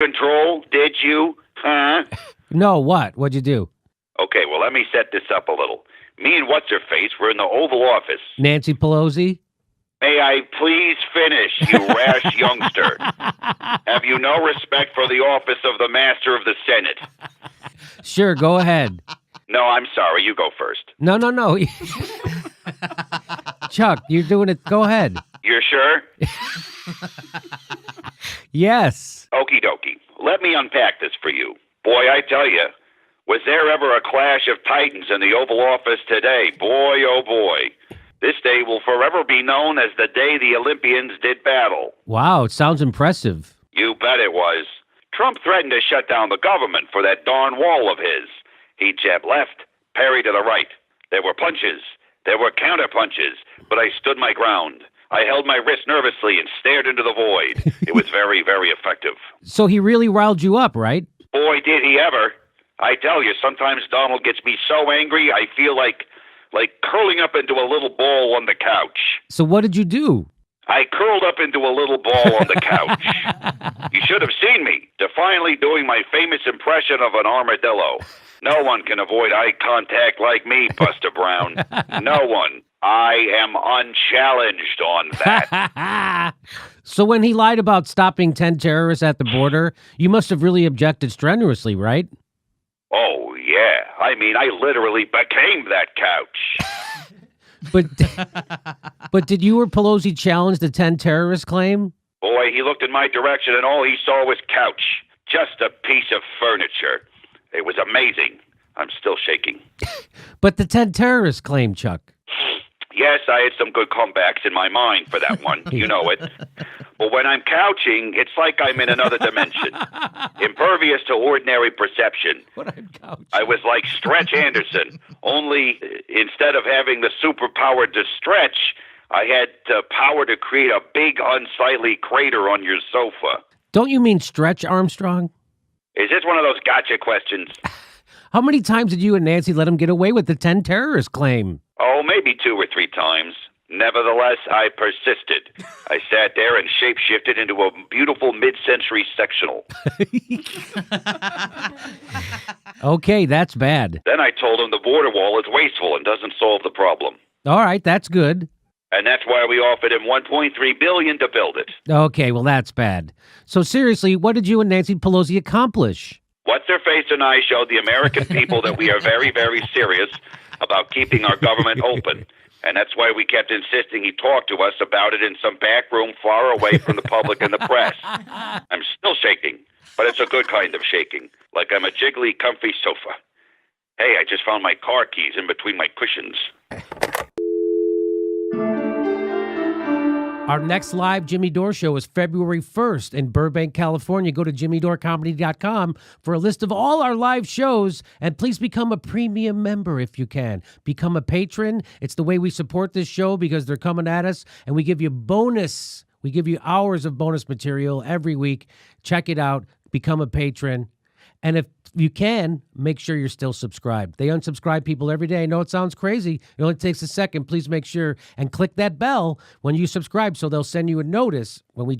control, did you? Huh? No, what? What'd you do? Okay, well, let me set this up a little. Me and What's-Her-Face were in the Oval Office. Nancy Pelosi? May I please finish, you rash youngster? Have you no respect for the office of the Master of the Senate? Sure, go ahead. No, I'm sorry. You go first. No. Chuck, you're doing it. Go ahead. You're sure? Yes. Okie dokie. Let me unpack this for you. Boy, I tell you, was there ever a clash of titans in the Oval Office today? Boy, oh boy. This day will forever be known as the day the Olympians did battle. Wow, it sounds impressive. You bet it was. Trump threatened to shut down the government for that darn wall of his. He jabbed left, parried to the right. There were punches. There were counter-punches, but I stood my ground. I held my wrist nervously and stared into the void. It was very, very effective. So he really riled you up, right? Boy, did he ever. I tell you, sometimes Donald gets me so angry, I feel like curling up into a little ball on the couch. So what did you do? I curled up into a little ball on the couch. You should have seen me, defiantly doing my famous impression of an armadillo. No one can avoid eye contact like me, Buster Brown. No one. I am unchallenged on that. So when he lied about stopping 10 terrorists at the border, you must have really objected strenuously, right? Oh, yeah. I mean, I literally became that couch. But did you or Pelosi challenge the 10 terrorist claim? Boy, he looked in my direction and all he saw was couch. Just a piece of furniture. It was amazing. I'm still shaking. But the 10 terrorist claim, Chuck. Yes, I had some good comebacks in my mind for that one. You know it. But when I'm couching, it's like I'm in another dimension. Impervious to ordinary perception. When I'm couching. I was like Stretch Anderson, only instead of having the superpower to stretch, I had the power to create a big, unsightly crater on your sofa. Don't you mean Stretch Armstrong? Is this one of those gotcha questions? How many times did you and Nancy let him get away with the 10 terrorist claim? Oh, maybe 2 or 3 times. Nevertheless, I persisted. I sat there and shape-shifted into a beautiful mid-century sectional. Okay, that's bad. Then I told him the border wall is wasteful and doesn't solve the problem. All right, that's good. And that's why we offered him $1.3 billion to build it. Okay, well, that's bad. So seriously, what did you and Nancy Pelosi accomplish? What's-Her-Face and I showed the American people that we are very, very serious about keeping our government open. And that's why we kept insisting he talk to us about it in some back room far away from the public and the press. I'm still shaking, but it's a good kind of shaking, like I'm a jiggly, comfy sofa. Hey, I just found my car keys in between my cushions. Our next live Jimmy Dore show is February 1st in Burbank, California. Go to jimmydorcomedy.com for a list of all our live shows, and please become a premium member if you can. Become a patron. It's the way we support this show because they're coming at us, and we give you bonus. We give you hours of bonus material every week. Check it out. Become a patron. And if you can, make sure you're still subscribed. They unsubscribe people every day. I know it sounds crazy. It only takes a second. Please make sure and click that bell when you subscribe so they'll send you a notice when we